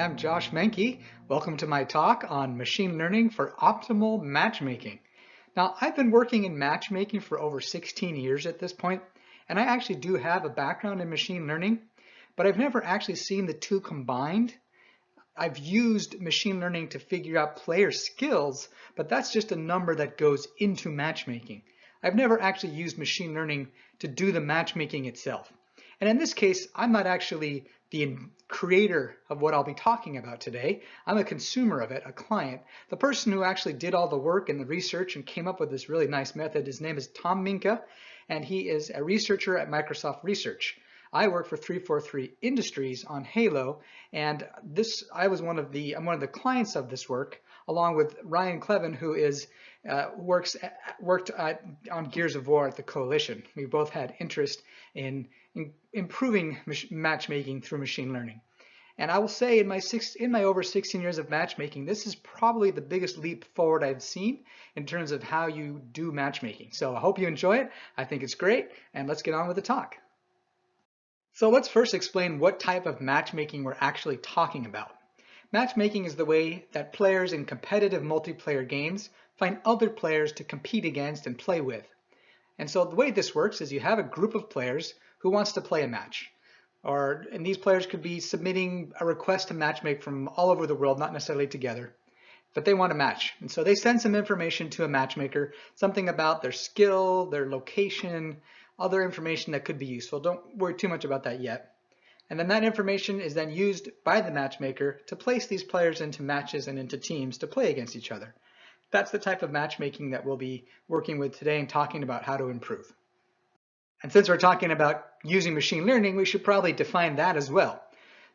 I'm Josh Menke. Welcome to my talk on machine learning for optimal matchmaking. Now, I've been working in matchmaking for over 16 years at this point, and I actually do have a background in machine learning, but I've never actually seen the two combined. I've used machine learning to figure out player skills, but that's just a number that goes into matchmaking. I've never actually used machine learning to do the matchmaking itself. And in this case, I'm not actually the creator of what I'll be talking about today. I'm a consumer of it, a client. The person who actually did all the work and the research and came up with this really nice method, his name is Tom Minka, and he is a researcher at Microsoft Research. I work for 343 Industries on Halo, and I'm one of the clients of this work, along with Ryan Clevin, who worked on Gears of War at the Coalition. We both had interest in improving matchmaking through machine learning. And I will say in my over 16 years of matchmaking, this is probably the biggest leap forward I've seen in terms of how you do matchmaking. So I hope you enjoy it. I think it's great, and let's get on with the talk. So let's first explain what type of matchmaking we're actually talking about. Matchmaking is the way that players in competitive multiplayer games find other players to compete against and play with. And so the way this works is you have a group of players who wants to play a match. And these players could be submitting a request to matchmake from all over the world, not necessarily together, but they want a match. And so they send some information to a matchmaker, something about their skill, their location, other information that could be useful. Don't worry too much about that yet. And then that information is then used by the matchmaker to place these players into matches and into teams to play against each other. That's the type of matchmaking that we'll be working with today and talking about how to improve. And since we're talking about using machine learning, we should probably define that as well.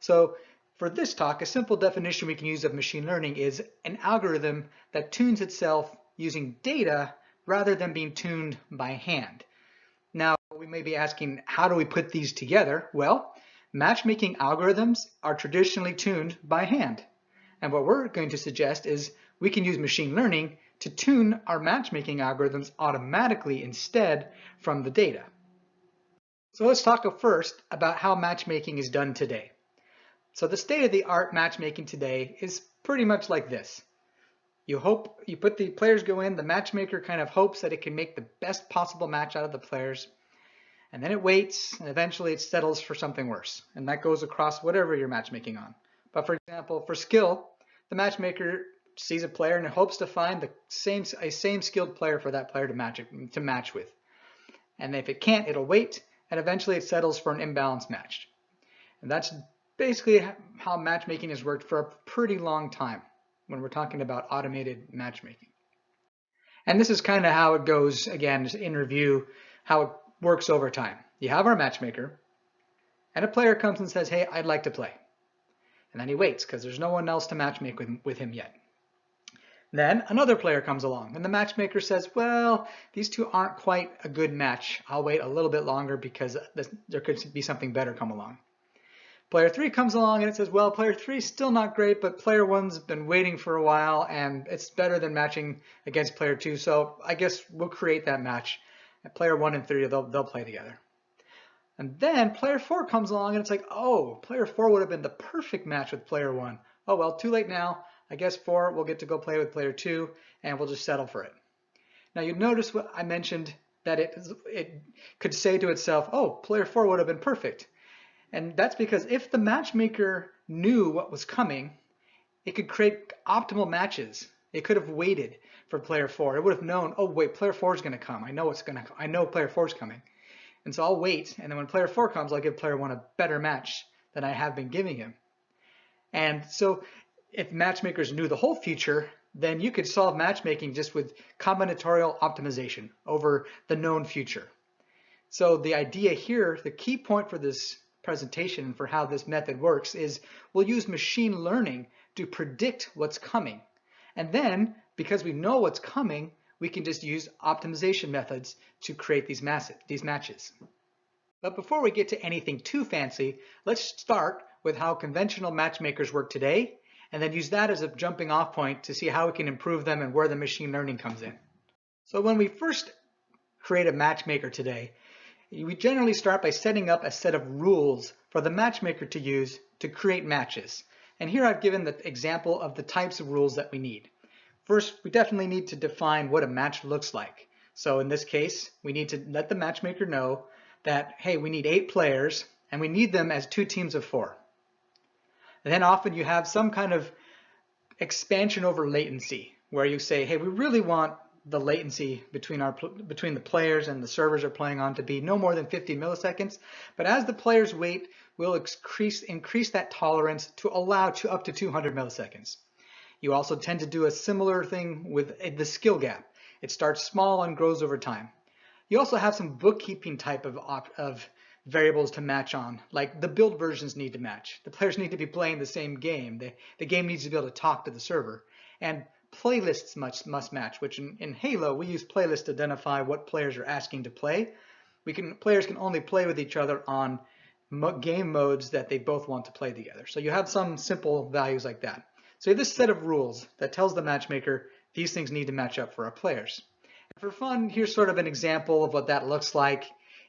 So for this talk, a simple definition we can use of machine learning is an algorithm that tunes itself using data rather than being tuned by hand. Now, we may be asking, how do we put these together? Well, matchmaking algorithms are traditionally tuned by hand. And what we're going to suggest is we can use machine learning to tune our matchmaking algorithms automatically instead from the data. So let's talk first about how matchmaking is done today. So the state-of-the-art matchmaking today is pretty much like this. You put the players go in, the matchmaker kind of hopes that it can make the best possible match out of the players, and then it waits, and eventually it settles for something worse. And that goes across whatever you're matchmaking on. But for example, for skill, the matchmaker sees a player and hopes to find a same skilled player for that player to match with. And if it can't, it'll wait, and eventually it settles for an imbalanced match. And that's basically how matchmaking has worked for a pretty long time when we're talking about automated matchmaking. And this is kind of how it goes, again, in review, how it works over time. You have our matchmaker, and a player comes and says, hey, I'd like to play. And then he waits because there's no one else to matchmake with him yet. Then another player comes along, and the matchmaker says, well, these two aren't quite a good match. I'll wait a little bit longer because there could be something better come along. Player 3 comes along and it says, well, player 3 is still not great, but player 1's been waiting for a while and it's better than matching against player 2, so I guess we'll create that match. And player 1 and 3, they'll play together. And then player 4 comes along and it's like, oh, player 4 would have been the perfect match with player 1. Oh, well, too late now. I guess 4 will get to go play with player 2 and we'll just settle for it. Now you notice what I mentioned, that it could say to itself, oh, player 4 would have been perfect. And that's because if the matchmaker knew what was coming, it could create optimal matches. It could have waited for player 4. It would have known, oh wait, player 4 is going to come. I know player 4 is coming. And so I'll wait, and then when player 4 comes, I'll give player 1 a better match than I have been giving him. And so if matchmakers knew the whole future, then you could solve matchmaking just with combinatorial optimization over the known future. So the idea here, the key point for this presentation for how this method works is we'll use machine learning to predict what's coming. And then, because we know what's coming, we can just use optimization methods to create these matches. But before we get to anything too fancy, let's start with how conventional matchmakers work today, and then use that as a jumping off point to see how we can improve them and where the machine learning comes in. So when we first create a matchmaker today, we generally start by setting up a set of rules for the matchmaker to use to create matches. And here I've given the example of the types of rules that we need. First, we definitely need to define what a match looks like. So in this case, we need to let the matchmaker know that, hey, we need 8 players and we need them as 2 teams of 4. And then often you have some kind of expansion over latency where you say, hey, we really want the latency between the players and the servers are playing on to be no more than 50 milliseconds. But as the players wait, we'll increase that tolerance to allow up to 200 milliseconds. You also tend to do a similar thing with the skill gap. It starts small and grows over time. You also have some bookkeeping type of variables to match on, like the build versions need to match. The players need to be playing the same game. The game needs to be able to talk to the server. And playlists must match, which in Halo, we use playlists to identify what players are asking to play. Players can only play with each other on game modes that they both want to play together. So you have some simple values like that. So you have this set of rules that tells the matchmaker these things need to match up for our players. And for fun, here's sort of an example of what that looks like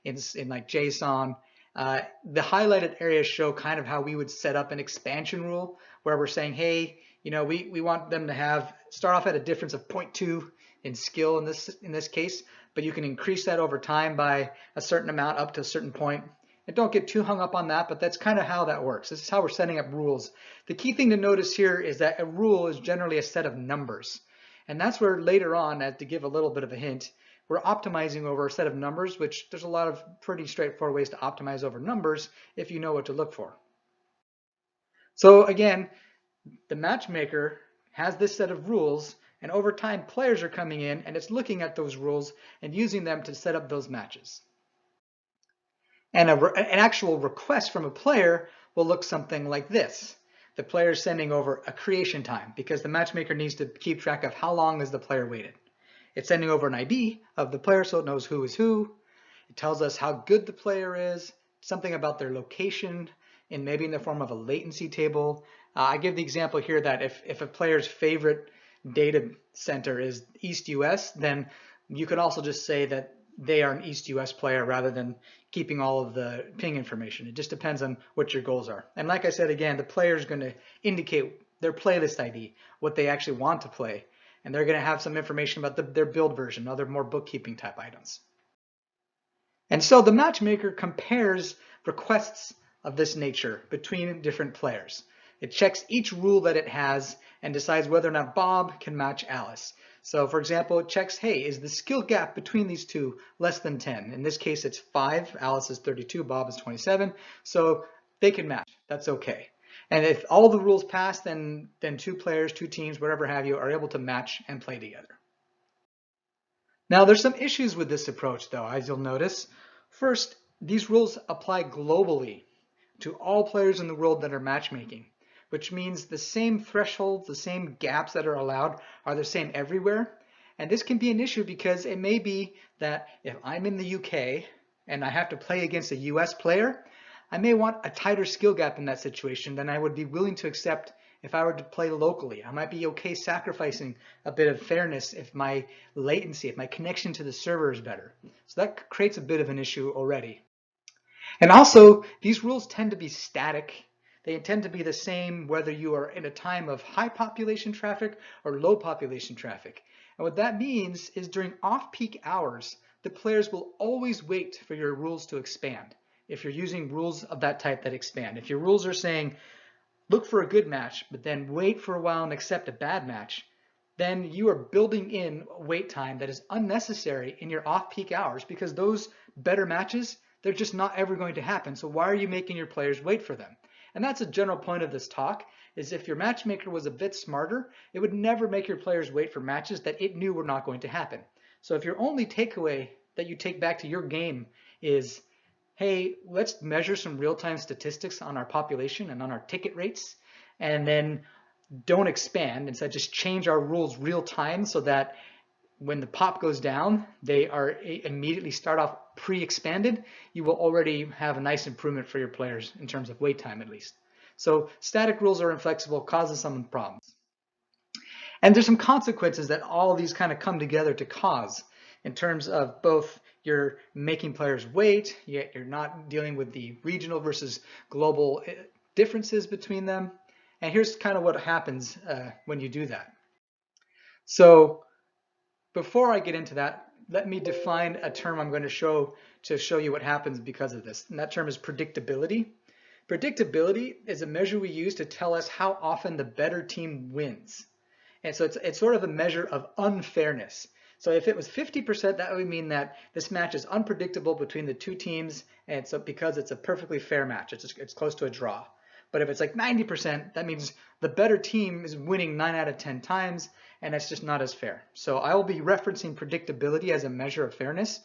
in like JSON. The highlighted areas show kind of how we would set up an expansion rule where we're saying, hey, we want them to start off at a difference of 0.2 in skill in this case, but you can increase that over time by a certain amount up to a certain point. And don't get too hung up on that, but that's kind of how that works. This is how we're setting up rules. The key thing to notice here is that a rule is generally a set of numbers. And that's where later on, to give a little bit of a hint, we're optimizing over a set of numbers, which there's a lot of pretty straightforward ways to optimize over numbers if you know what to look for. So again, the matchmaker has this set of rules, and over time players are coming in and it's looking at those rules and using them to set up those matches. And an actual request from a player will look something like this. The player is sending over a creation time because the matchmaker needs to keep track of how long has the player waited. It's sending over an ID of the player so it knows who is who. It tells us how good the player is, something about their location, and maybe in the form of a latency table. I give the example here that if a player's favorite data center is East US, then you could also just say that they are an East US player rather than keeping all of the ping information. It just depends on what your goals are. And like I said, again, the player is going to indicate their playlist ID, what they actually want to play. And they're going to have some information about their build version, other more bookkeeping type items. And so the matchmaker compares requests of this nature between different players. It checks each rule that it has and decides whether or not Bob can match Alice. So for example, it checks, hey, is the skill gap between these two less than 10? In this case, it's 5. Alice is 32, Bob is 27. So they can match. That's okay. And if all the rules pass, then 2 players, 2 teams, whatever have you, are able to match and play together. Now, there's some issues with this approach, though, as you'll notice. First, these rules apply globally to all players in the world that are matchmaking, which means the same thresholds, the same gaps that are allowed are the same everywhere. And this can be an issue because it may be that if I'm in the UK and I have to play against a US player, I may want a tighter skill gap in that situation than I would be willing to accept if I were to play locally. I might be okay sacrificing a bit of fairness if my latency, if my connection to the server is better. So that creates a bit of an issue already. And also, these rules tend to be static. They tend to be the same whether you are in a time of high population traffic or low population traffic. And what that means is during off-peak hours, the players will always wait for your rules to expand. If you're using rules of that type that expand. If your rules are saying, look for a good match, but then wait for a while and accept a bad match, then you are building in wait time that is unnecessary in your off-peak hours because those better matches, they're just not ever going to happen. So why are you making your players wait for them? And that's a general point of this talk, is if your matchmaker was a bit smarter, it would never make your players wait for matches that it knew were not going to happen. So if your only takeaway that you take back to your game is, hey, let's measure some real-time statistics on our population and on our ticket rates, and then don't expand. Instead, just change our rules real time so that when the pop goes down, they are immediately start off pre-expanded. You will already have a nice improvement for your players in terms of wait time, at least. So static rules are inflexible, causes some problems. And there's some consequences that all these kind of come together to cause in terms of both you're making players wait, yet you're not dealing with the regional versus global differences between them. And here's kind of what happens when you do that. So before I get into that, let me define a term I'm going to show you what happens because of this. And that term is predictability. Predictability is a measure we use to tell us how often the better team wins. And so it's sort of a measure of unfairness. So if it was 50%, that would mean that this match is unpredictable between the two teams, and so because it's a perfectly fair match, it's close to a draw. But if it's like 90%, that means the better team is winning 9 out of 10 times, and that's just not as fair. So I will be referencing predictability as a measure of fairness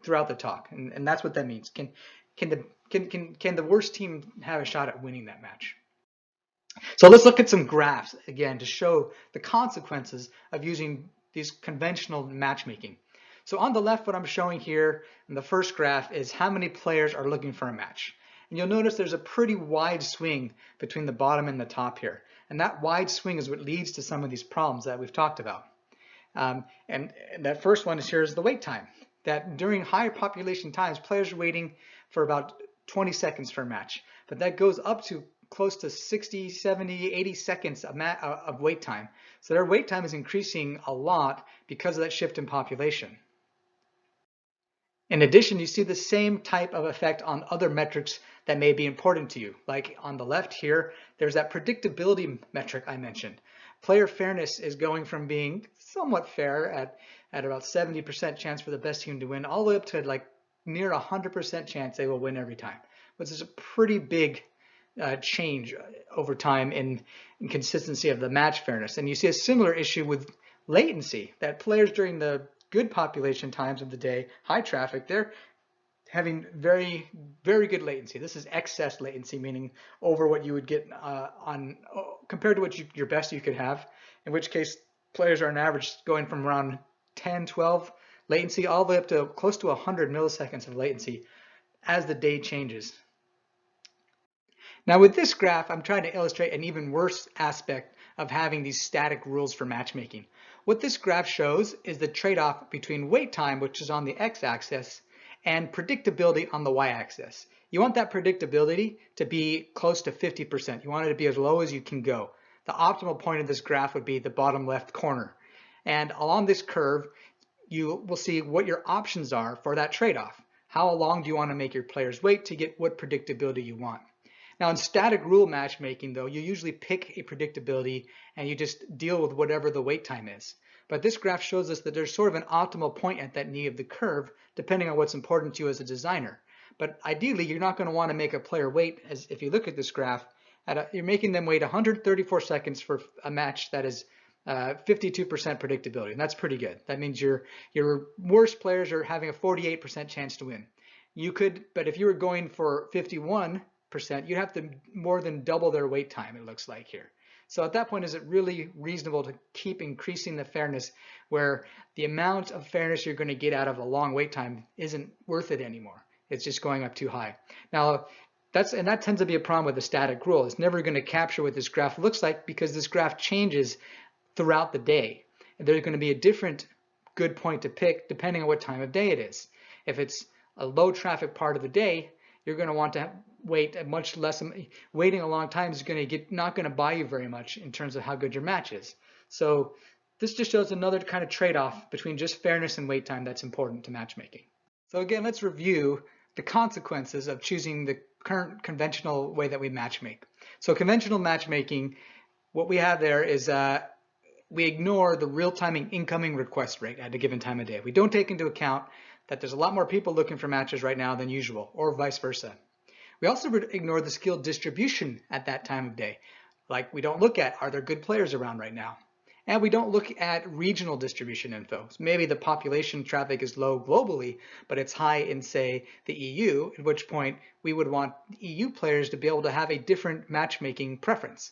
throughout the talk, and that's what that means. Can the worst team have a shot at winning that match? So let's look at some graphs again to show the consequences of using these conventional matchmaking. So on the left, what I'm showing here in the first graph is how many players are looking for a match. And you'll notice there's a pretty wide swing between the bottom and the top here. And that wide swing is what leads to some of these problems that we've talked about. And that first one here is the wait time. That during higher population times, players are waiting for about 20 seconds for a match. But that goes up to close to 60, 70, 80 seconds of wait time. So their wait time is increasing a lot because of that shift in population. In addition, you see the same type of effect on other metrics that may be important to you. Like on the left here, there's that predictability metric I mentioned. Player fairness is going from being somewhat fair at about 70% chance for the best team to win, all the way up to like near 100% chance they will win every time, which is a pretty big change over time in consistency of the match fairness. And you see a similar issue with latency, that players during the good population times of the day, high traffic, they're having very, very good latency. This is excess latency, meaning over what you would get compared to what your best you could have, in which case players are on average going from around 10, 12 latency all the way up to close to 100 milliseconds of latency as the day changes. Now with this graph, I'm trying to illustrate an even worse aspect of having these static rules for matchmaking. What this graph shows is the trade-off between wait time, which is on the x-axis, and predictability on the y-axis. You want that predictability to be close to 50%. You want it to be as low as you can go. The optimal point of this graph would be the bottom left corner. And along this curve, you will see what your options are for that trade-off. How long do you want to make your players wait to get what predictability you want? Now in static rule matchmaking though, you usually pick a predictability and you just deal with whatever the wait time is. But this graph shows us that there's sort of an optimal point at that knee of the curve, depending on what's important to you as a designer. But ideally, you're not going to want to make a player wait, as if you look at this graph, you're making them wait 134 seconds for a match that is 52% predictability, and that's pretty good. That means your worst players are having a 48% chance to win. You could, but if you were going for 51%, you'd have to more than double their wait time, it looks like here. So at that point, is it really reasonable to keep increasing the fairness where the amount of fairness you're going to get out of a long wait time isn't worth it anymore? It's just going up too high. Now, that tends to be a problem with the static rule. It's never going to capture what this graph looks like because this graph changes throughout the day. And there's going to be a different good point to pick depending on what time of day it is. If it's a low traffic part of the day, you're going to want to wait much less. Waiting a long time is not going to buy you very much in terms of how good your match is. So this just shows another kind of trade-off between just fairness and wait time that's important to matchmaking. So again, let's review the consequences of choosing the current conventional way that we matchmake. So conventional matchmaking, what we have there is we ignore the real-time incoming request rate at a given time of day. We don't take into account that there's a lot more people looking for matches right now than usual, or vice versa. We also ignore the skill distribution at that time of day. Like we don't look at, are there good players around right now? And we don't look at regional distribution info. So maybe the population traffic is low globally, but it's high in, say, the EU, at which point we would want EU players to be able to have a different matchmaking preference.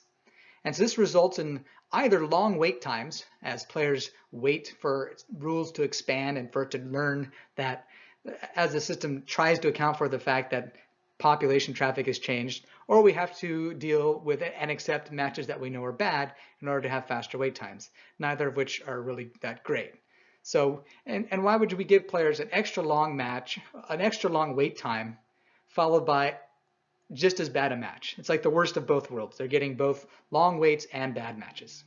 And so this results in either long wait times, as players wait for rules to expand and for it to learn that as the system tries to account for the fact that population traffic has changed, or we have to deal with it and accept matches that we know are bad in order to have faster wait times, neither of which are really that great. So, and why would we give players an extra long match, an extra long wait time, followed by just as bad a match. It's like the worst of both worlds. They're getting both long waits and bad matches.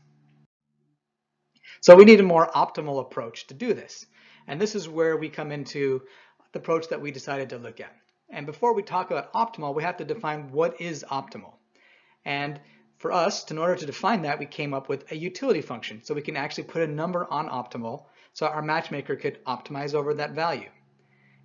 So we need a more optimal approach to do this. And this is where we come into the approach that we decided to look at. And before we talk about optimal, we have to define what is optimal. And for us, in order to define that, we came up with a utility function. So we can actually put a number on optimal so our matchmaker could optimize over that value.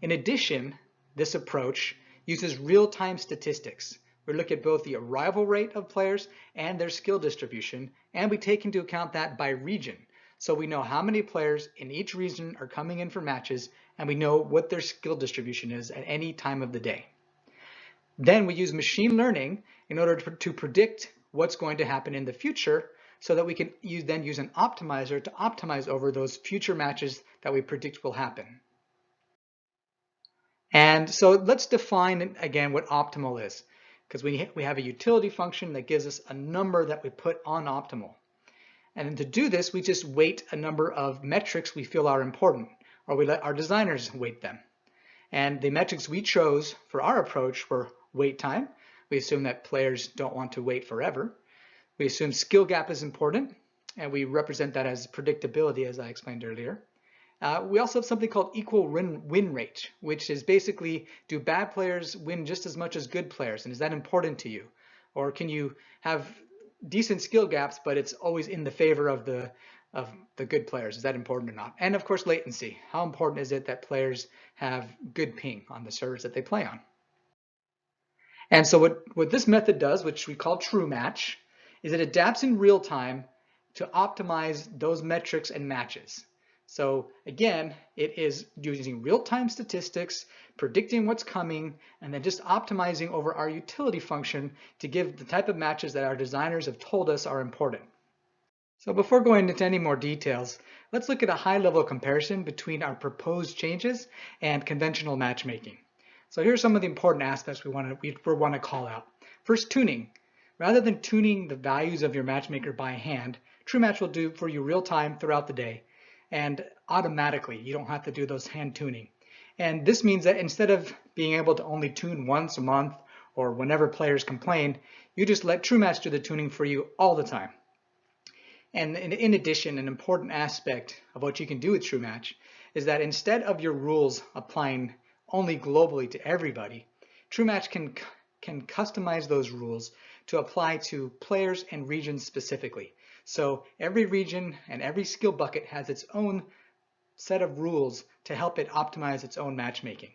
In addition, this approach uses real-time statistics. We look at both the arrival rate of players and their skill distribution, and we take into account that by region. So we know how many players in each region are coming in for matches, and we know what their skill distribution is at any time of the day. Then we use machine learning in order to predict what's going to happen in the future so that we can then use an optimizer to optimize over those future matches that we predict will happen. And so let's define again what optimal is, because we have a utility function that gives us a number that we put on optimal. And then to do this, we just weight a number of metrics we feel are important, or we let our designers weight them. And the metrics we chose for our approach were wait time. We assume that players don't want to wait forever. We assume skill gap is important, and we represent that as predictability, as I explained earlier. We also have something called equal win rate, which is basically, do bad players win just as much as good players, and is that important to you? Or can you have decent skill gaps, but it's always in the favor of the good players? Is that important or not? And of course, latency. How important is it that players have good ping on the servers that they play on? And so what this method does, which we call true match, is it adapts in real time to optimize those metrics and matches. So again, it is using real-time statistics, predicting what's coming, and then just optimizing over our utility function to give the type of matches that our designers have told us are important. So before going into any more details, let's look at a high-level comparison between our proposed changes and conventional matchmaking. So here's some of the important aspects we want to call out. First, tuning. Rather than tuning the values of your matchmaker by hand, TrueMatch will do for you real time throughout the day and automatically. You don't have to do those hand tuning. And this means that instead of being able to only tune once a month or whenever players complain, you just let TrueMatch do the tuning for you all the time. And in addition, an important aspect of what you can do with TrueMatch is that instead of your rules applying only globally to everybody, TrueMatch can customize those rules to apply to players and regions specifically. So every region and every skill bucket has its own set of rules to help it optimize its own matchmaking.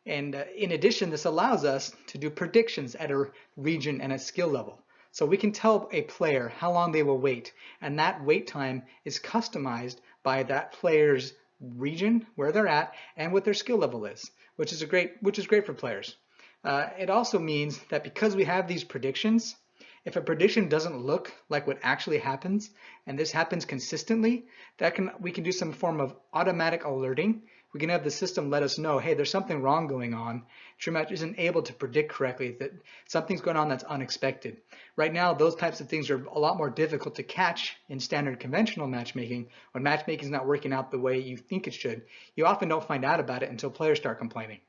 And in addition, this allows us to do predictions at a region and a skill level. So we can tell a player how long they will wait, and that wait time is customized by that player's region, where they're at, and what their skill level is, which is great for players. It also means that because we have these predictions, if a prediction doesn't look like what actually happens, and this happens consistently, we can do some form of automatic alerting. We can have the system let us know, hey, there's something wrong going on. TrueMatch isn't able to predict correctly, that something's going on that's unexpected. Right now, those types of things are a lot more difficult to catch in standard conventional matchmaking. When matchmaking is not working out the way you think it should, you often don't find out about it until players start complaining.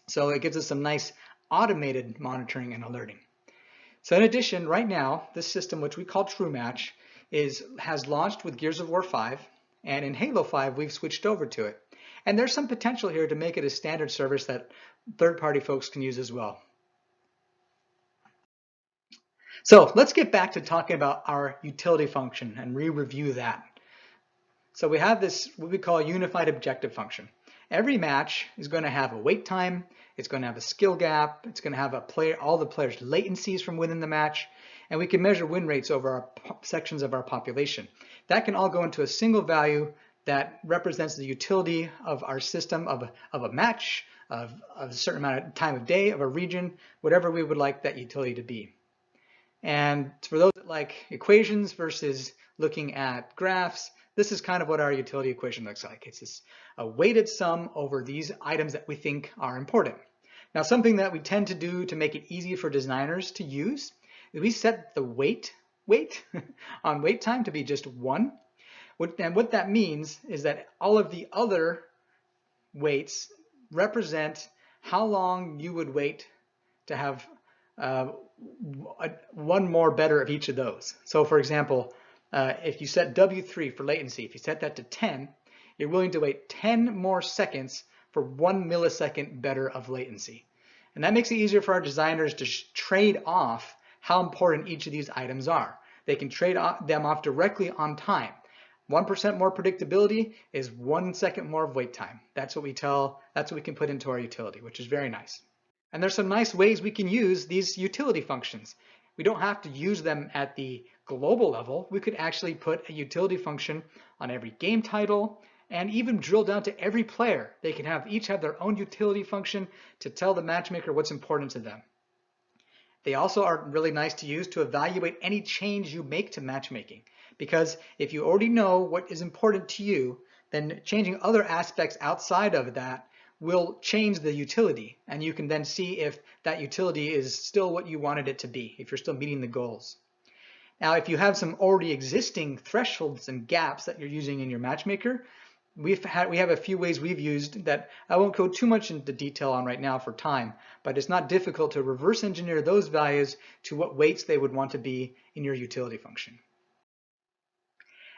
So it gives us some nice automated monitoring and alerting. So in addition, right now, this system, which we call TrueMatch, has launched with Gears of War 5, and in Halo 5, we've switched over to it. And there's some potential here to make it a standard service that third-party folks can use as well. So let's get back to talking about our utility function and re-review that. So we have this, what we call a unified objective function. Every match is going to have a wait time, it's going to have a skill gap, it's going to have all the players' latencies from within the match, and we can measure win rates over our sections of our population. That can all go into a single value that represents the utility of our system of a match, of a certain amount of time of day, of a region, whatever we would like that utility to be. And for those that like equations versus looking at graphs, this is kind of what our utility equation looks like. It's just a weighted sum over these items that we think are important. Now, something that we tend to do to make it easy for designers to use is we set the weight on wait time to be just 1. And what that means is that all of the other weights represent how long you would wait to have one more better of each of those. So for example, if you set W3 for latency, if you set that to 10, you're willing to wait 10 more seconds for 1 millisecond better of latency. And that makes it easier for our designers to trade off how important each of these items are. They can trade them off directly on time. 1% more predictability is 1 second more of wait time. That's what we can put into our utility, which is very nice. And there's some nice ways we can use these utility functions. We don't have to use them at the global level. We could actually put a utility function on every game title and even drill down to every player. They can each have their own utility function to tell the matchmaker what's important to them. They also are really nice to use to evaluate any change you make to matchmaking. Because if you already know what is important to you, then changing other aspects outside of that will change the utility. And you can then see if that utility is still what you wanted it to be, if you're still meeting the goals. Now, if you have some already existing thresholds and gaps that you're using in your matchmaker, we have a few ways we've used that I won't go too much into detail on right now for time, but it's not difficult to reverse engineer those values to what weights they would want to be in your utility function.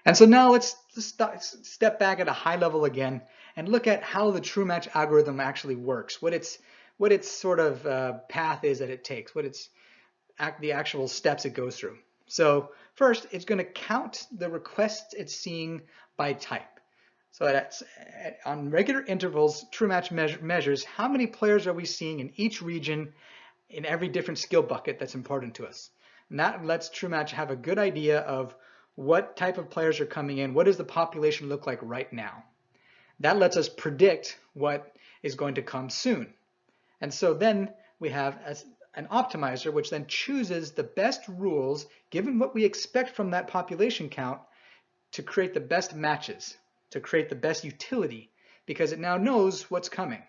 And so now let's step back at a high level again and look at how the true match algorithm actually works, what its sort of path is that it takes, the actual steps it goes through. So first, it's going to count the requests it's seeing by type. So on regular intervals, true match measures how many players are we seeing in each region in every different skill bucket that's important to us. And that lets true match have a good idea of what type of players are coming in, what does the population look like right now. That lets us predict what is going to come soon. And so then we have an optimizer which then chooses the best rules given what we expect from that population count to create the best matches, to create the best utility, because it now knows what's coming.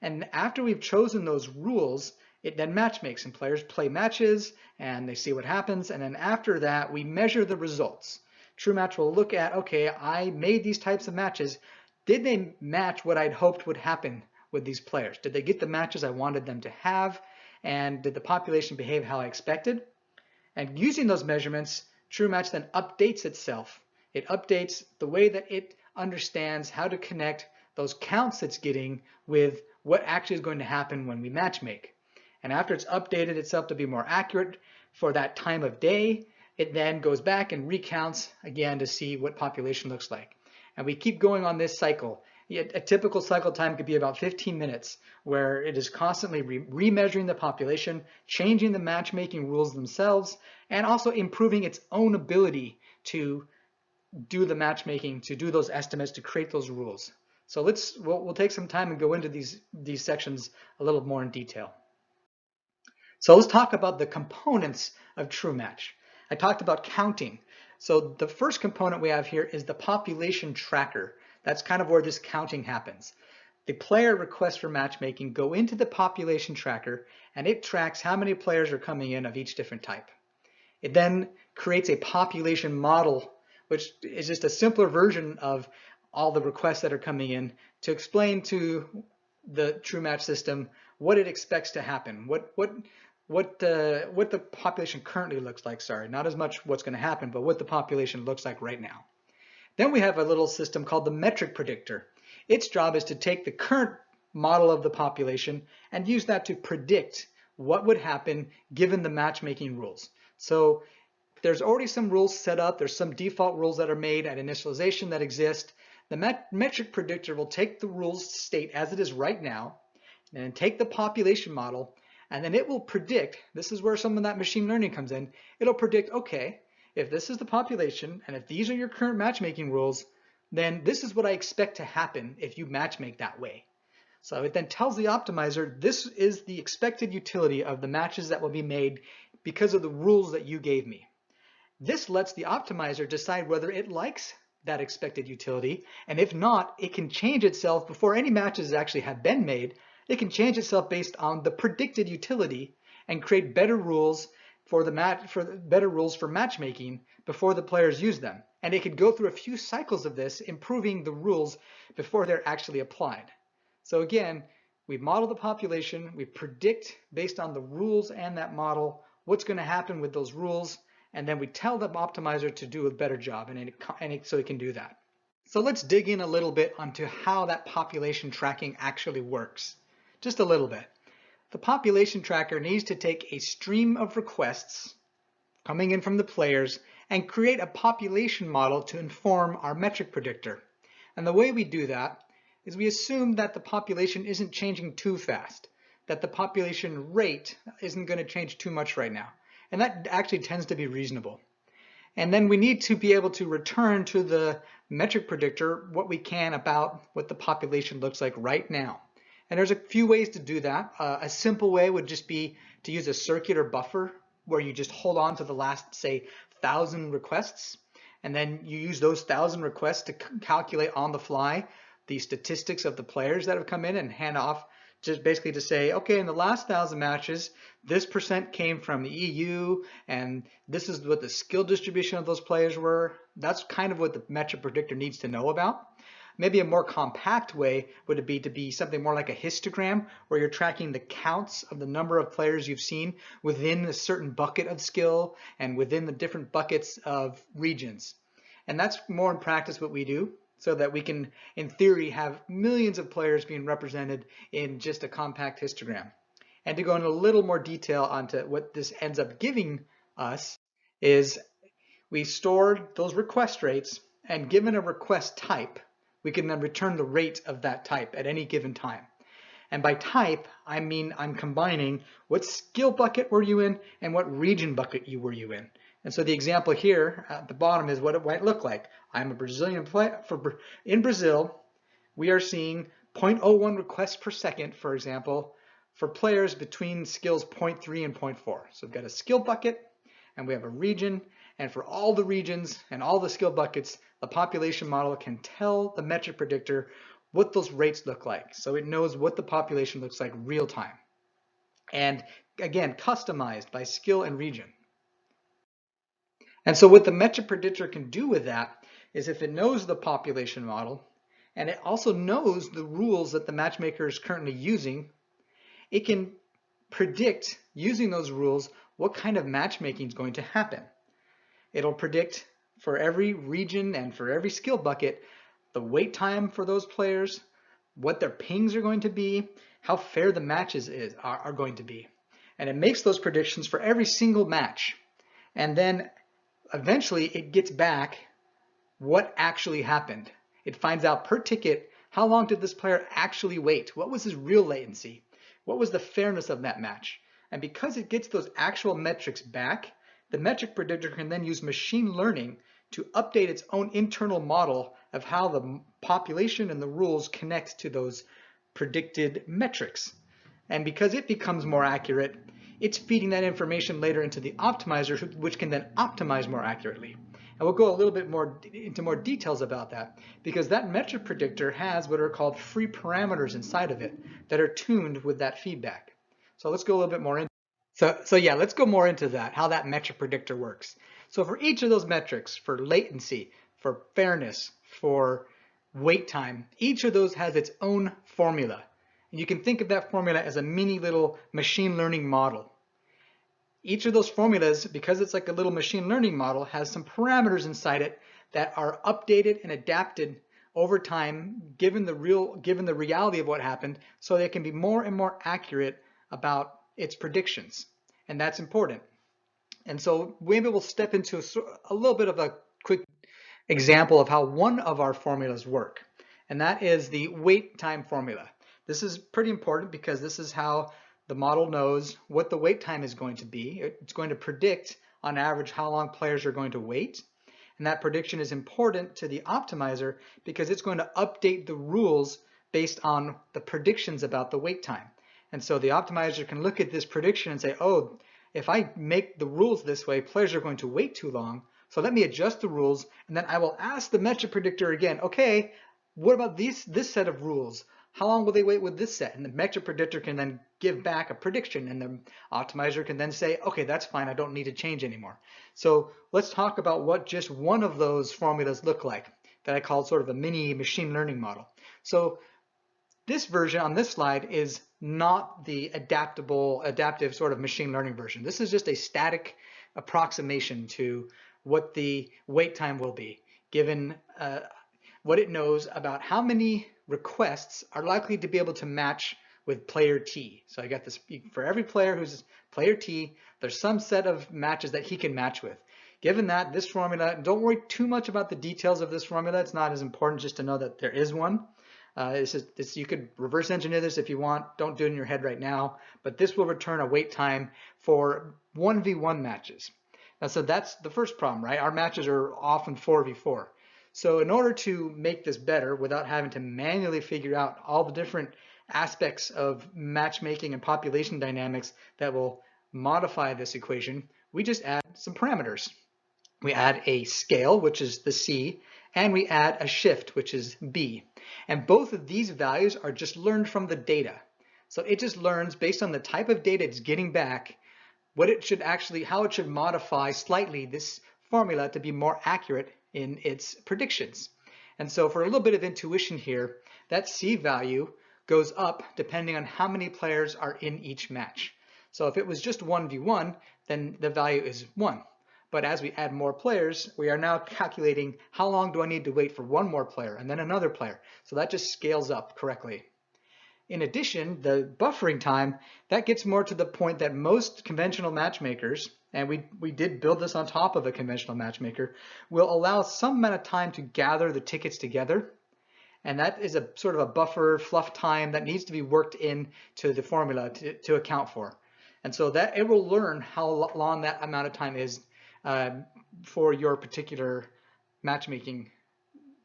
And after we've chosen those rules, it then matchmakes and players play matches and they see what happens. And then after that, we measure the results. True Match will look at, okay, I made these types of matches. Did they match what I'd hoped would happen with these players? Did they get the matches I wanted them to have? And did the population behave how I expected? And using those measurements, True Match then updates itself. It updates the way that it understands how to connect those counts it's getting with what actually is going to happen when we matchmake. And after it's updated itself to be more accurate for that time of day, it then goes back and recounts again to see what population looks like. And we keep going on this cycle. A typical cycle time could be about 15 minutes, where it is constantly remeasuring the population, changing the matchmaking rules themselves, and also improving its own ability to do the matchmaking, to do those estimates, to create those rules. So we'll take some time and go into these sections a little more in detail. So let's talk about the components of true match. I talked about counting. So the first component we have here is the population tracker. That's kind of where this counting happens. The player requests for matchmaking go into the population tracker, and it tracks how many players are coming in of each different type. It then creates a population model, which is just a simpler version of all the requests that are coming in to explain to the true match system what it expects to happen, what the population currently looks like, not as much what's going to happen, but what the population looks like right now. Then we have a little system called the metric predictor. Its job is to take the current model of the population and use that to predict what would happen given the matchmaking rules. So there's already some rules set up, there's some default rules that are made at initialization that exist. The metric predictor will take the rules state as it is right now, and then take the population model, and then it will predict, this is where some of that machine learning comes in, it'll predict, okay, if this is the population, and if these are your current matchmaking rules, then this is what I expect to happen if you matchmake that way. So it then tells the optimizer, this is the expected utility of the matches that will be made because of the rules that you gave me. This lets the optimizer decide whether it likes that expected utility, and if not, it can change itself before any matches actually have been made. It can change itself based on the predicted utility and create better rules for matchmaking before the players use them. And it could go through a few cycles of this, improving the rules before they're actually applied. So again, We model the population, we predict based on the rules and that model what's going to happen with those rules, and then we tell the optimizer to do a better job, so it can do that. So let's dig in a little bit onto how that population tracking actually works. Just a little bit. The population tracker needs to take a stream of requests coming in from the players and create a population model to inform our metric predictor. And the way we do that is we assume that the population isn't changing too fast, that the population rate isn't going to change too much right now. And that actually tends to be reasonable. And then we need to be able to return to the metric predictor what we can about what the population looks like right now. And there's a few ways to do that. A simple way would just be to use a circular buffer where you just hold on to the last, say, 1,000 requests, and then you use those 1,000 requests to calculate on the fly the statistics of the players that have come in and hand off, just basically to say, okay, in the last 1,000 matches, this percent came from the EU, and this is what the skill distribution of those players were. That's kind of what the metric predictor needs to know about. Maybe a more compact way would be to be something more like a histogram, where you're tracking the counts of the number of players you've seen within a certain bucket of skill and within the different buckets of regions. And that's more in practice what we do, so that we can, in theory, have millions of players being represented in just a compact histogram. And to go into a little more detail onto what this ends up giving us is we store those request rates, and given a request type, we can then return the rate of that type at any given time. And by type, I mean I'm combining what skill bucket were you in and what region bucket were you in. And so the example here at the bottom is what it might look like. I'm a Brazilian player. In Brazil, we are seeing 0.01 requests per second, for example, for players between skills 0.3 and 0.4. So we've got a skill bucket and we have a region, and for all the regions and all the skill buckets, the population model can tell the metric predictor what those rates look like. So it knows what the population looks like real time. And again, customized by skill and region. And so what the metric predictor can do with that is, if it knows the population model and it also knows the rules that the matchmaker is currently using, it can predict, using those rules, what kind of matchmaking is going to happen. It'll predict for every region and for every skill bucket the wait time for those players, what their pings are going to be, how fair the matches are going to be. And it makes those predictions for every single match. And then eventually it gets back what actually happened. It finds out per ticket, how long did this player actually wait? What was his real latency? What was the fairness of that match? And because it gets those actual metrics back, the metric predictor can then use machine learning to update its own internal model of how the population and the rules connect to those predicted metrics. And because it becomes more accurate, it's feeding that information later into the optimizer, which can then optimize more accurately. And we'll go a little bit more into more details about that, because that metric predictor has what are called free parameters inside of it that are tuned with that feedback. So let's go a little bit more into let's go more into that, how that metric predictor works. So for each of those metrics, for latency, for fairness, for wait time, each of those has its own formula. And you can think of that formula as a mini little machine learning model. Each of those formulas, because it's like a little machine learning model, has some parameters inside it that are updated and adapted over time, given the reality of what happened, so they can be more and more accurate about its predictions. And that's important. And so maybe we'll step into a little bit of a quick example of how one of our formulas work. And that is the wait time formula. This is pretty important because this is how the model knows what the wait time is going to be. It's going to predict on average how long players are going to wait. And that prediction is important to the optimizer because it's going to update the rules based on the predictions about the wait time. And so the optimizer can look at this prediction and say, oh, if I make the rules this way, players are going to wait too long. So let me adjust the rules, and then I will ask the metric predictor again, okay, what about this set of rules? How long will they wait with this set? And the metric predictor can then give back a prediction, and the optimizer can then say, okay, that's fine, I don't need to change anymore. So let's talk about what just one of those formulas look like that I call sort of a mini machine learning model. So This version on this slide is not the adaptive sort of machine learning version. This is just a static approximation to what the wait time will be, given what it knows about how many requests are likely to be able to match with player T. So I got this, for every player who's player T, there's some set of matches that he can match with. Given that, this formula, don't worry too much about the details of this formula. It's not as important, just to know that there is one. You could reverse engineer this if you want. Don't do it in your head right now. But this will return a wait time for 1v1 matches. Now, so that's the first problem, right? Our matches are often 4v4. So in order to make this better without having to manually figure out all the different aspects of matchmaking and population dynamics that will modify this equation, we just add some parameters. We add a scale, which is the C, and we add a shift, which is B. And both of these values are just learned from the data. So it just learns based on the type of data it's getting back, what it should actually, how it should modify slightly this formula to be more accurate in its predictions. And so for a little bit of intuition here, that C value goes up depending on how many players are in each match. So if it was just 1v1, then the value is 1. But as we add more players, we are now calculating how long do I need to wait for one more player and then another player. So that just scales up correctly. In addition, the buffering time, that gets more to the point that most conventional matchmakers, and we did build this on top of a conventional matchmaker, will allow some amount of time to gather the tickets together. And that is a sort of a buffer fluff time that needs to be worked into the formula to account for. And so that it will learn how long that amount of time is for your particular matchmaking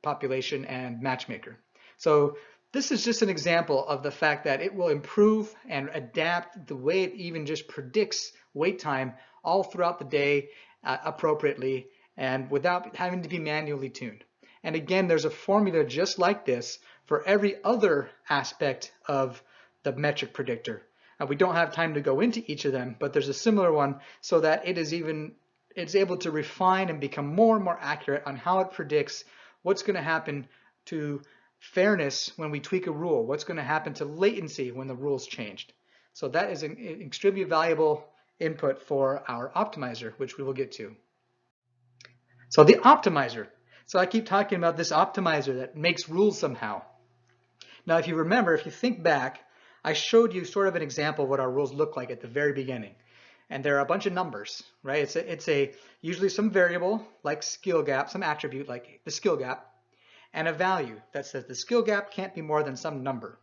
population and matchmaker. So this is just an example of the fact that it will improve and adapt the way it even just predicts wait time all throughout the day appropriately and without having to be manually tuned. And again, there's a formula just like this for every other aspect of the metric predictor. We don't have time to go into each of them, but there's a similar one so that it's able to refine and become more and more accurate on how it predicts what's going to happen to fairness when we tweak a rule, what's going to happen to latency when the rule's changed. So that is an extremely valuable input for our optimizer, which we will get to. So the optimizer. So I keep talking about this optimizer that makes rules somehow. Now, if you remember, if you think back, I showed you sort of an example of what our rules look like at the very beginning. And there are a bunch of numbers, right? It's usually some variable like skill gap, some attribute like the skill gap, and a value that says the skill gap can't be more than some number.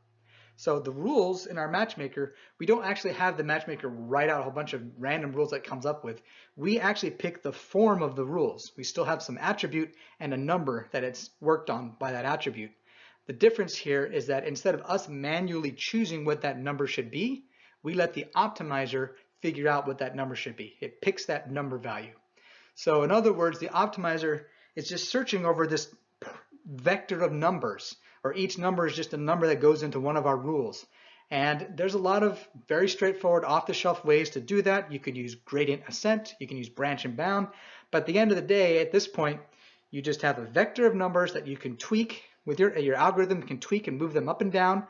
So the rules in our matchmaker, we don't actually have the matchmaker write out a whole bunch of random rules that it comes up with. We actually pick the form of the rules. We still have some attribute and a number that it's worked on by that attribute. The difference here is that instead of us manually choosing what that number should be, we let the optimizer figure out what that number should be. It picks that number value. So in other words, the optimizer is just searching over this vector of numbers, or each number is just a number that goes into one of our rules. And there's a lot of very straightforward off-the-shelf ways to do that. You could use gradient ascent, you can use branch and bound, but at the end of the day, at this point, you just have a vector of numbers that you can tweak with your algorithm, can tweak and move them up and down.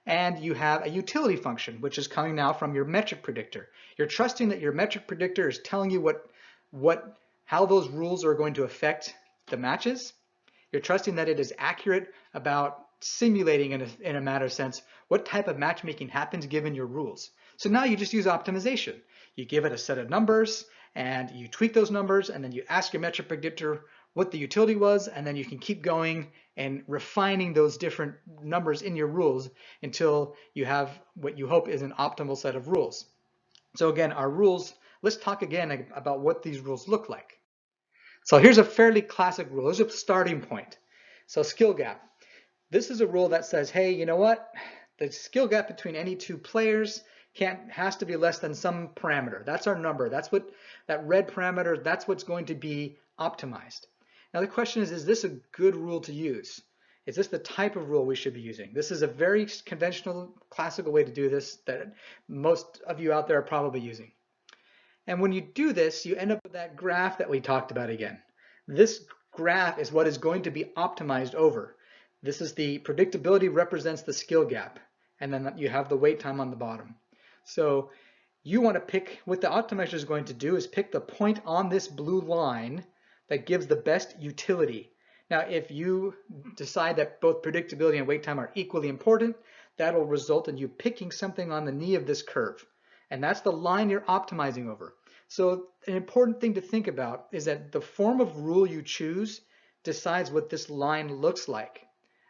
And you have a utility function, which is coming now from your metric predictor. You're trusting that your metric predictor is telling you how those rules are going to affect the matches. You're trusting that it is accurate about simulating in a matter of sense what type of matchmaking happens given your rules. So now you just use optimization. You give it a set of numbers and you tweak those numbers, and then you ask your metric predictor what the utility was, and then you can keep going and refining those different numbers in your rules until you have what you hope is an optimal set of rules. So again, our rules, let's talk again about what these rules look like. So here's a fairly classic rule. Here's a starting point. So skill gap. This is a rule that says, hey, you know what? The skill gap between any two players has to be less than some parameter. That's our number. That's what that red parameter, that's what's going to be optimized. Now the question is this a good rule to use? Is this the type of rule we should be using? This is a very conventional, classical way to do this that most of you out there are probably using. And when you do this, you end up with that graph that we talked about again. This graph is what is going to be optimized over. This is the predictability represents the skill gap. and then you have the wait time on the bottom. So you want to pick, what the optimizer is going to do is pick the point on this blue line that gives the best utility. Now, if you decide that both predictability and wait time are equally important, that'll result in you picking something on the knee of this curve. And that's the line you're optimizing over. So an important thing to think about is that the form of rule you choose decides what this line looks like.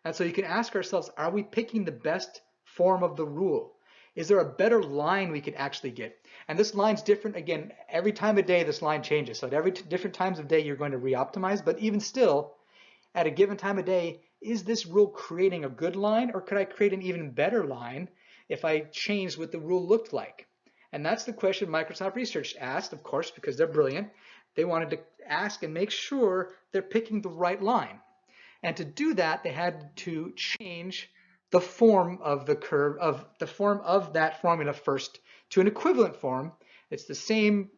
And so you can ask ourselves, are we picking the best form of the rule? Is there a better line we could actually get? And this line's different, again, every time of day this line changes. So at every different times of day you're going to re-optimize, but even still, at a given time of day, is this rule creating a good line, or could I create an even better line if I changed what the rule looked like? And that's the question Microsoft Research asked, of course, because they're brilliant. They wanted to ask and make sure they're picking the right line. And to do that, they had to change the form of the curve, of the form of that formula first to an equivalent form. It's the same,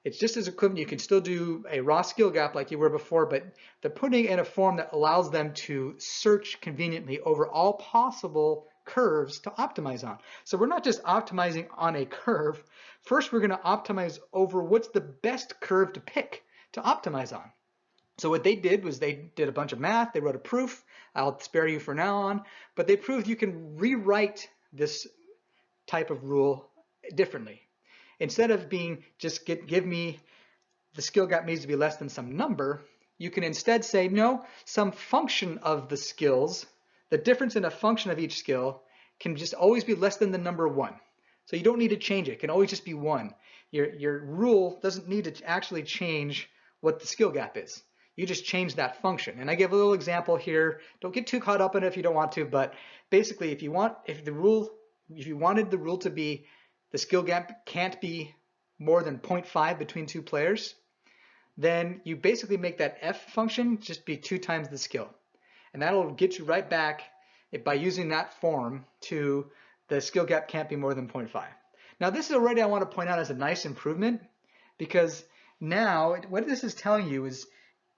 it's just as equivalent. You can still do a raw skill gap like you were before, but they're putting it in a form that allows them to search conveniently over all possible curves to optimize on. So we're not just optimizing on a curve. First, we're going to optimize over what's the best curve to pick to optimize on. So what they did was they did a bunch of math, they wrote a proof, I'll spare you for now on, but they proved you can rewrite this type of rule differently. Instead of being just give me the skill gap needs to be less than some number, you can instead say no, some function of the skills, the difference in a function of each skill can just always be less than the number 1. So you don't need to change it, it can always just be 1. Your rule doesn't need to actually change what the skill gap is. You just change that function. And I give a little example here. Don't get too caught up in it if you don't want to, but basically if you wanted the rule to be the skill gap can't be more than 0.5 between two players, then you basically make that f function just be 2 times the skill. And that'll get you right back by using that form to the skill gap can't be more than 0.5. Now this is already, I want to point out, as a nice improvement, because now what this is telling you is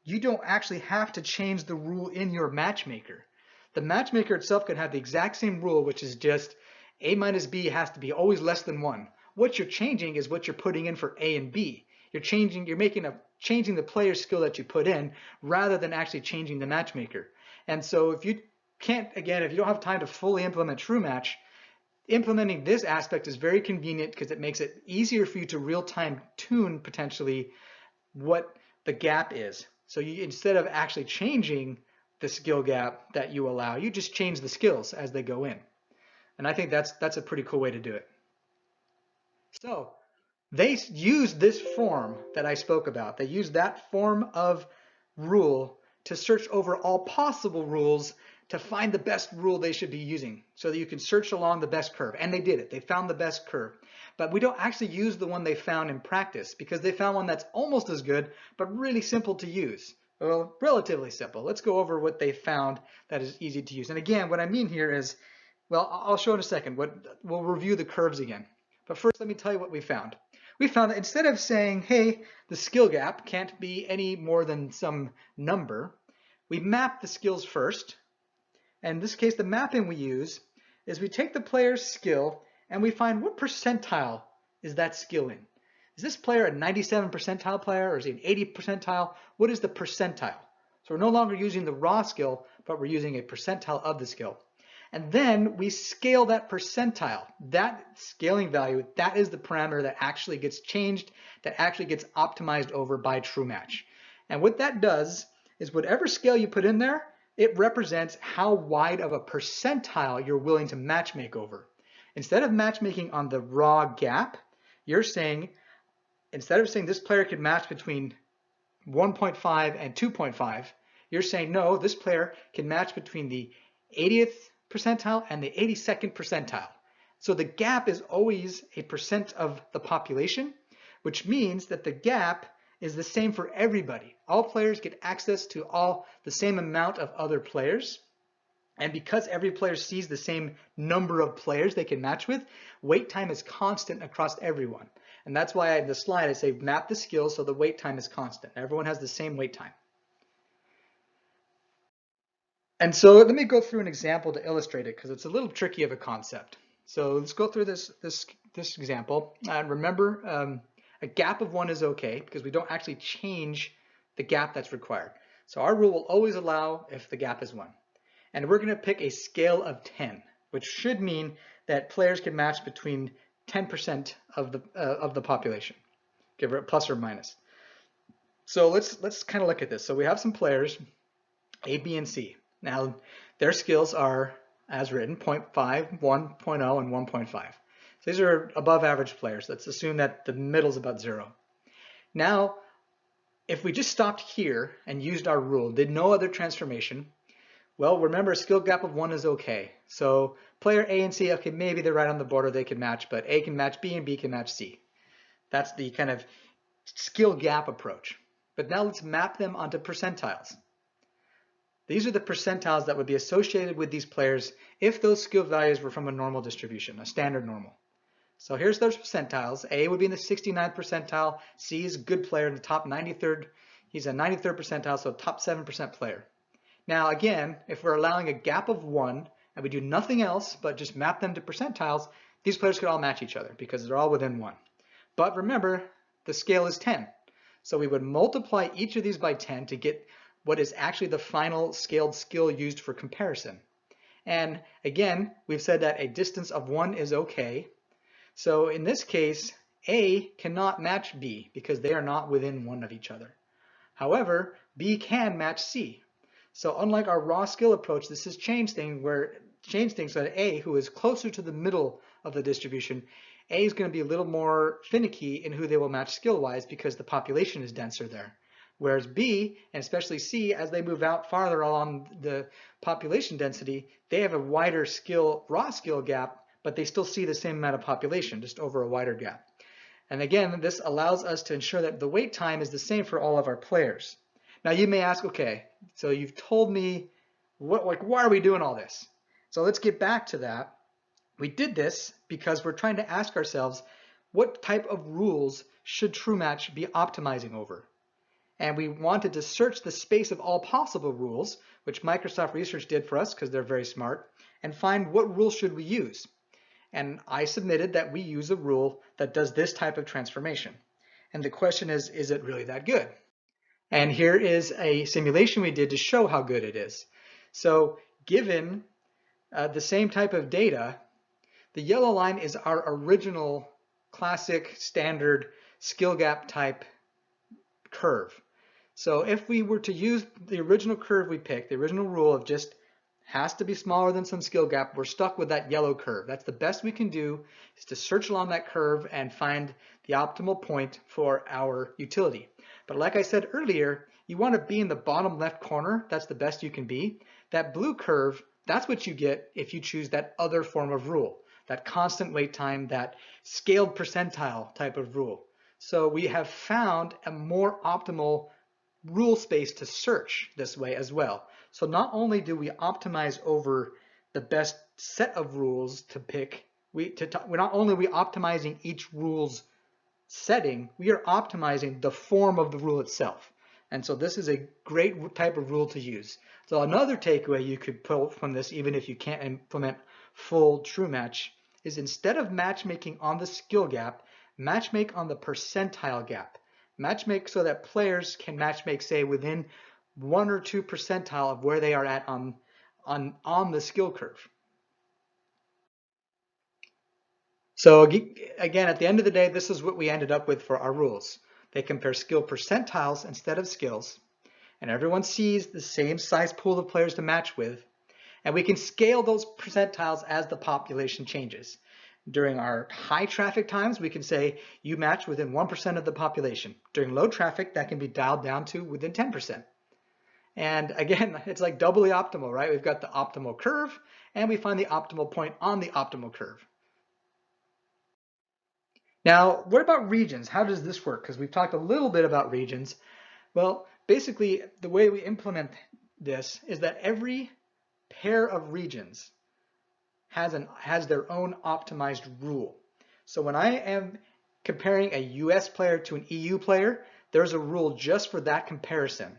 you don't actually have to change the rule in your matchmaker. The matchmaker itself could have the exact same rule, which is just a minus b has to be always less than 1. What you're changing is what you're putting in for a and b. You're changing the player's skill that you put in rather than actually changing the matchmaker. And so if you can't, again, if you don't have time to fully implement TrueMatch, implementing this aspect is very convenient because it makes it easier for you to real-time tune potentially what the gap is. So instead of actually changing the skill gap that you allow, you just change the skills as they go in. And I think that's a pretty cool way to do it. So they use this form that I spoke about. They use that form of rule to search over all possible rules to find the best rule they should be using so that you can search along the best curve. And they did it. They found the best curve. But we don't actually use the one they found in practice because they found one that's almost as good, but really simple to use. Well, relatively simple. Let's go over what they found that is easy to use. And again, what I mean here is, well, I'll show in a second. We'll review the curves again. But first, let me tell you what we found. We found that instead of saying, hey, the skill gap can't be any more than some number, we map the skills first. And in this case, the mapping we use is we take the player's skill and we find what percentile is that skill in. Is this player a 97 percentile player, or is he an 80 percentile? What is the percentile? So we're no longer using the raw skill, but we're using a percentile of the skill. And then we scale that percentile. That scaling value, that is the parameter that actually gets changed, that actually gets optimized over by TrueMatch. And what that does is whatever scale you put in there, it represents how wide of a percentile you're willing to matchmake over. Instead of matchmaking on the raw gap, you're saying, instead of saying this player could match between 1.5 and 2.5, you're saying, no, this player can match between the 80th percentile and the 82nd percentile. So the gap is always a percent of the population, which means that the gap is the same for everybody. All players get access to all the same amount of other players. And because every player sees the same number of players they can match with, wait time is constant across everyone. And that's why in the slide I say map the skills so the wait time is constant. Everyone has the same wait time. And so let me go through an example to illustrate it because it's a little tricky of a concept. So let's go through this example. And remember, a gap of 1 is okay because we don't actually change the gap that's required. So our rule will always allow if the gap is 1. And we're going to pick a scale of 10, which should mean that players can match between 10% of the population, give it plus or minus. So let's kind of look at this. So we have some players, A, B, and C. Now their skills are as written, 0.5, 1.0, and 1.5. So these are above average players. Let's assume that the middle is about 0. Now, if we just stopped here and used our rule, did no other transformation, well, remember a skill gap of 1 is okay. So player A and C, okay, maybe they're right on the border, they can match, but A can match B and B can match C. That's the kind of skill gap approach. But now let's map them onto percentiles. These are the percentiles that would be associated with these players if those skill values were from a normal distribution, a standard normal. So here's those percentiles. A would be in the 69th percentile. C is a good player in the top 93rd. He's a 93rd percentile, so top 7% player. Now again, if we're allowing a gap of 1 and we do nothing else but just map them to percentiles, these players could all match each other because they're all within 1. But remember, the scale is 10. So we would multiply each of these by 10 to get what is actually the final scaled skill used for comparison. And again, we've said that a distance of 1 is okay. So in this case, A cannot match B because they are not within 1 of each other. However, B can match C. So unlike our raw skill approach, this has changed things so that A, who is closer to the middle of the distribution, A is going to be a little more finicky in who they will match skill-wise because the population is denser there. Whereas B, and especially C, as they move out farther along the population density, they have a wider raw skill gap, but they still see the same amount of population, just over a wider gap. And again, this allows us to ensure that the wait time is the same for all of our players. Now you may ask, okay, so you've told me, why are we doing all this? So let's get back to that. We did this because we're trying to ask ourselves, what type of rules should TrueMatch be optimizing over? And we wanted to search the space of all possible rules, which Microsoft Research did for us because they're very smart, and find what rules should we use. And I submitted that we use a rule that does this type of transformation. And the question is it really that good? And here is a simulation we did to show how good it is. So given the same type of data, the yellow line is our original classic standard skill gap type curve. So if we were to use the original curve we picked, the original rule of just has to be smaller than some skill gap, we're stuck with that yellow curve. That's the best we can do, is to search along that curve and find the optimal point for our utility. But like I said earlier, you want to be in the bottom left corner. That's the best you can be. That blue curve, that's what you get if you choose that other form of rule, that constant wait time, that scaled percentile type of rule. So we have found a more optimal rule space to search this way as well. So not only do we optimize over the best set of rules to pick, we're not only are we optimizing each rule's setting, we are optimizing the form of the rule itself. And so this is a great type of rule to use. So another takeaway you could pull from this, even if you can't implement full TrueMatch, is instead of matchmaking on the skill gap, matchmake on the percentile gap. Matchmake so that players can matchmake, say, within 1 or 2 percentile of where they are at on the skill curve. So again, at the end of the day, this is what we ended up with for our rules. They compare skill percentiles instead of skills, and everyone sees the same size pool of players to match with, and we can scale those percentiles as the population changes. During our high traffic times, we can say you match within 1% of the population. During low traffic, that can be dialed down to within 10%. And again, it's like doubly optimal, right? We've got the optimal curve, and we find the optimal point on the optimal curve. Now, what about regions? How does this work? Because we've talked a little bit about regions. Well, basically, the way we implement this is that every pair of regions has their own optimized rule. So when I am comparing a US player to an EU player, there's a rule just for that comparison,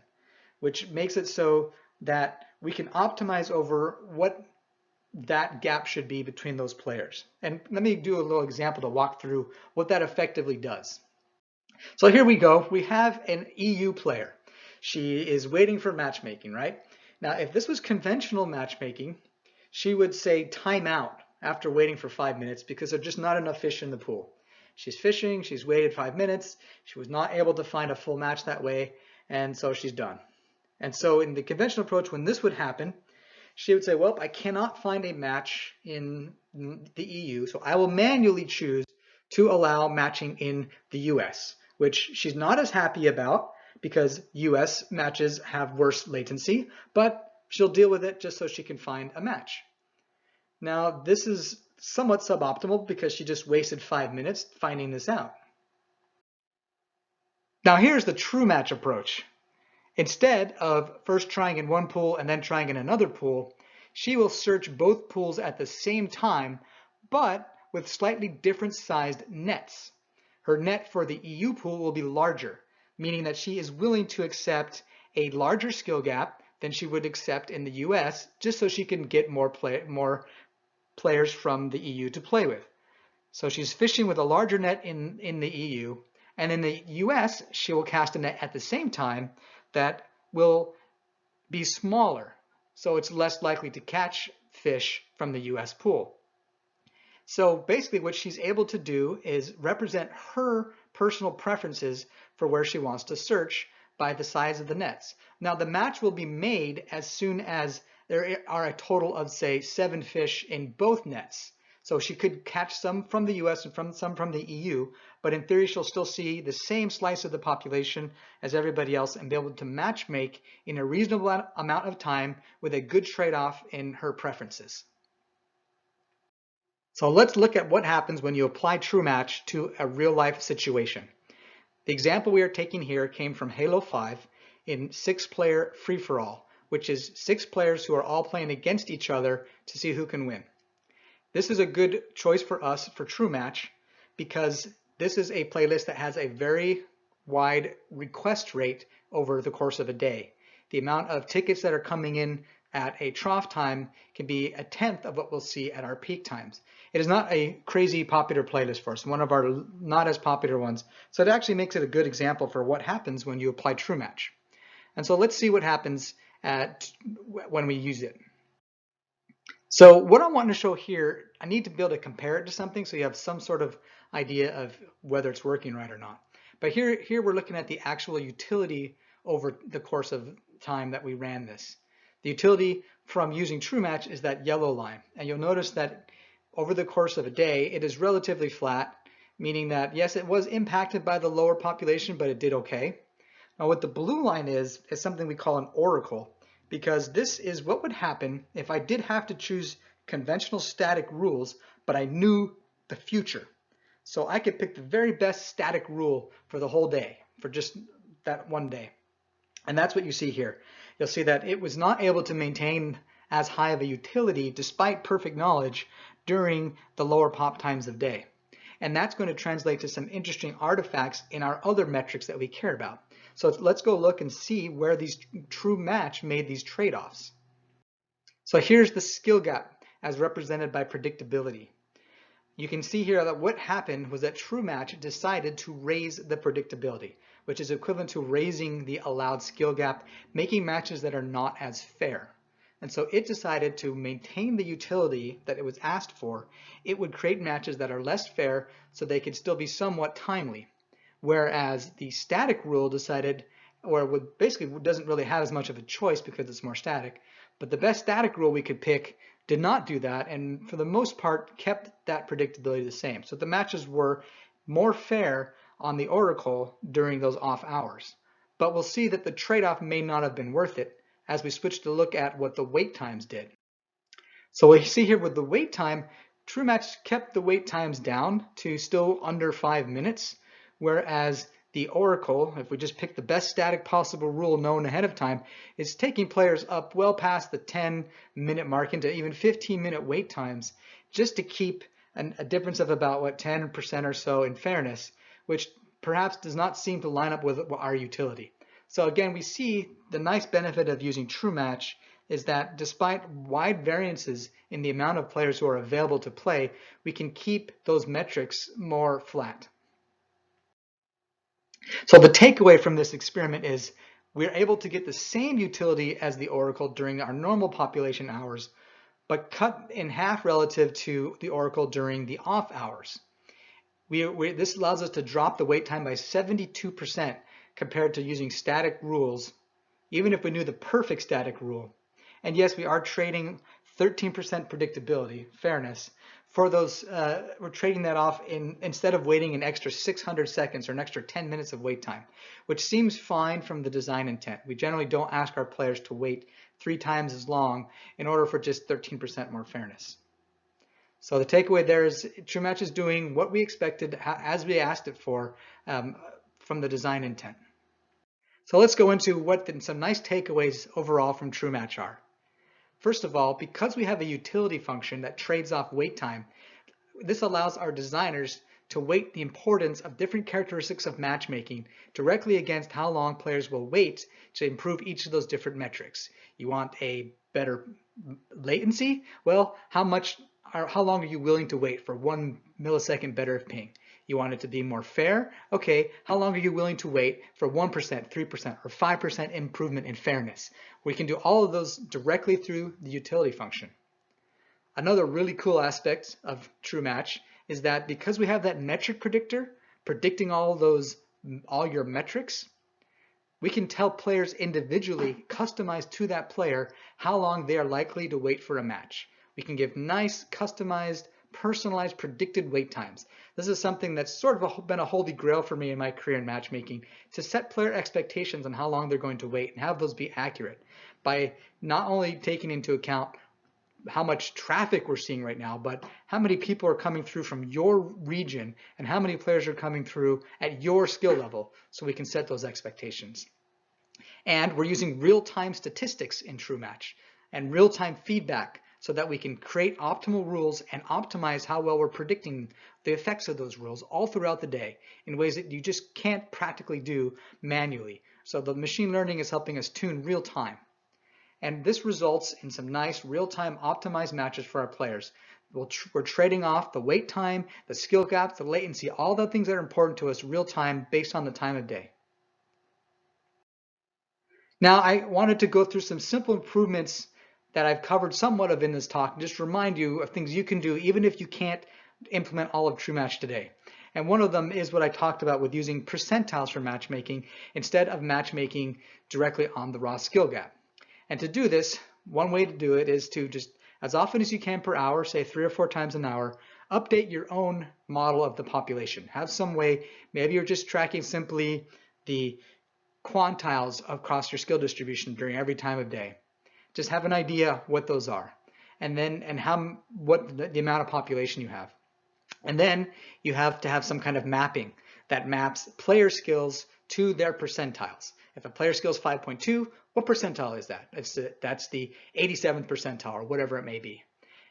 which makes it so that we can optimize over what that gap should be between those players. And let me do a little example to walk through what that effectively does. So here we go. We have an EU player. She is waiting for matchmaking, right? Now, if this was conventional matchmaking, she would say timeout after waiting for 5 minutes because there's just not enough fish in the pool. She's fishing, she's waited 5 minutes, she was not able to find a full match that way, and so she's done. And so in the conventional approach, when this would happen, she would say, well, I cannot find a match in the EU, so I will manually choose to allow matching in the US, which she's not as happy about because US matches have worse latency, but she'll deal with it just so she can find a match. Now, this is somewhat suboptimal because she just wasted 5 minutes finding this out. Now, here's the true match approach. Instead of first trying in one pool and then trying in another pool, she will search both pools at the same time, but with slightly different sized nets. Her net for the EU pool will be larger, meaning that she is willing to accept a larger skill gap than she would accept in the US, just so she can get more players from the EU to play with. So she's fishing with a larger net in the EU, and in the US, she will cast a net at the same time that will be smaller, so it's less likely to catch fish from the US pool. So basically what she's able to do is represent her personal preferences for where she wants to search by the size of the nets. Now the match will be made as soon as there are a total of, say, 7 fish in both nets. So she could catch some from the US and some from the EU, but in theory she'll still see the same slice of the population as everybody else and be able to match make in a reasonable amount of time with a good trade-off in her preferences. So let's look at what happens when you apply True Match to a real-life situation. The example we are taking here came from Halo 5 in 6-player free-for-all, which is 6 players who are all playing against each other to see who can win. This is a good choice for us for True Match because this is a playlist that has a very wide request rate over the course of a day. The amount of tickets that are coming in at a trough time can be a tenth of what we'll see at our peak times. It is not a crazy popular playlist for us, one of our not as popular ones. So it actually makes it a good example for what happens when you apply True Match. And so let's see what happens when we use it. So what I want to show here, I need to be able to compare it to something so you have some sort of idea of whether it's working right or not. But here we're looking at the actual utility over the course of time that we ran this. The utility from using True Match is that yellow line. And you'll notice that over the course of a day, it is relatively flat, meaning that yes, it was impacted by the lower population, but it did okay. Now what the blue line is something we call an oracle, because this is what would happen if I did have to choose conventional static rules, but I knew the future. So I could pick the very best static rule for the whole day, for just that one day. And that's what you see here. You'll see that it was not able to maintain as high of a utility despite perfect knowledge during the lower pop times of day. And that's going to translate to some interesting artifacts in our other metrics that we care about. So let's go look and see where these True Match made these trade-offs. So here's the skill gap as represented by predictability. You can see here that what happened was that True Match decided to raise the predictability, which is equivalent to raising the allowed skill gap, making matches that are not as fair. And so it decided to maintain the utility that it was asked for. It would create matches that are less fair so they could still be somewhat timely. Whereas the static rule decided, or would basically doesn't really have as much of a choice because it's more static, but the best static rule we could pick did not do that, and for the most part kept that predictability the same. So the matches were more fair on the oracle during those off hours. But we'll see that the trade-off may not have been worth it as we switch to look at what the wait times did. So we see here with the wait time, True Match kept the wait times down to still under 5 minutes, whereas the oracle, if we just pick the best static possible rule known ahead of time, is taking players up well past the 10-minute mark into even 15-minute wait times just to keep a difference of about, 10% or so in fairness, which perhaps does not seem to line up with our utility. So again, we see the nice benefit of using True Match is that despite wide variances in the amount of players who are available to play, we can keep those metrics more flat. So the takeaway from this experiment is we're able to get the same utility as the Oracle during our normal population hours, but cut in half relative to the Oracle during the off hours. This allows us to drop the wait time by 72% compared to using static rules, even if we knew the perfect static rule. And yes, we are trading 13% predictability, fairness, for those, we're trading that off instead of waiting an extra 600 seconds or an extra 10 minutes of wait time, which seems fine from the design intent. We generally don't ask our players to wait 3 times as long in order for just 13% more fairness. So the takeaway there is TrueMatch is doing what we expected as we asked it for from the design intent. So let's go into what some nice takeaways overall from TrueMatch are. First of all, because we have a utility function that trades off wait time, this allows our designers to weight the importance of different characteristics of matchmaking directly against how long players will wait to improve each of those different metrics. You want a better latency? Well, how long are you willing to wait for 1 millisecond better of ping? You want it to be more fair? Okay, how long are you willing to wait for 1%, 3%, or 5% improvement in fairness? We can do all of those directly through the utility function. Another really cool aspect of TrueMatch is that because we have that metric predictor predicting all your metrics, we can tell players individually, customized to that player, how long they are likely to wait for a match. We can give nice, customized, personalized, predicted wait times. This is something that's sort of been a holy grail for me in my career in matchmaking, to set player expectations on how long they're going to wait and have those be accurate by not only taking into account how much traffic we're seeing right now, but how many people are coming through from your region and how many players are coming through at your skill level, so we can set those expectations. And we're using real-time statistics in TrueMatch and real-time feedback so that we can create optimal rules and optimize how well we're predicting the effects of those rules all throughout the day in ways that you just can't practically do manually. So the machine learning is helping us tune real time. And this results in some nice real-time optimized matches for our players. We're trading off the wait time, the skill gaps, the latency, all the things that are important to us real time based on the time of day. Now I wanted to go through some simple improvements that I've covered somewhat of in this talk and just remind you of things you can do even if you can't implement all of TrueMatch today. And one of them is what I talked about with using percentiles for matchmaking instead of matchmaking directly on the raw skill gap. And to do this, one way to do it is to just, as often as you can per hour, say 3 or 4 times an hour, update your own model of the population. Have some way, maybe you're just tracking simply the quantiles across your skill distribution during every time of day. Just have an idea what those are, and then what the amount of population you have. And then you have to have some kind of mapping that maps player skills to their percentiles. If a player skill is 5.2, what percentile is that? That's the 87th percentile or whatever it may be.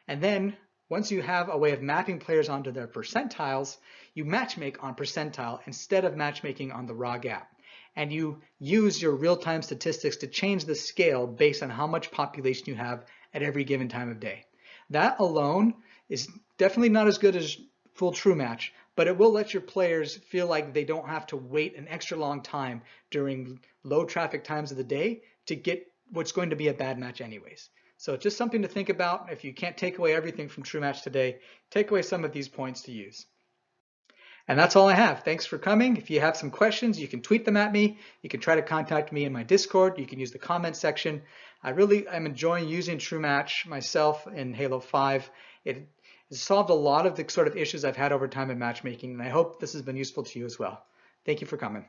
And then once you have a way of mapping players onto their percentiles, you matchmake on percentile instead of matchmaking on the raw gap. And you use your real-time statistics to change the scale based on how much population you have at every given time of day. That alone is definitely not as good as full TrueMatch, but it will let your players feel like they don't have to wait an extra long time during low traffic times of the day to get what's going to be a bad match anyways. So just something to think about. If you can't take away everything from TrueMatch today, take away some of these points to use. And that's all I have. Thanks for coming. If you have some questions, you can tweet them at me. You can try to contact me in my Discord. You can use the comment section. I really am enjoying using TrueMatch myself in Halo 5. It has solved a lot of the sort of issues I've had over time in matchmaking, and I hope this has been useful to you as well. Thank you for coming.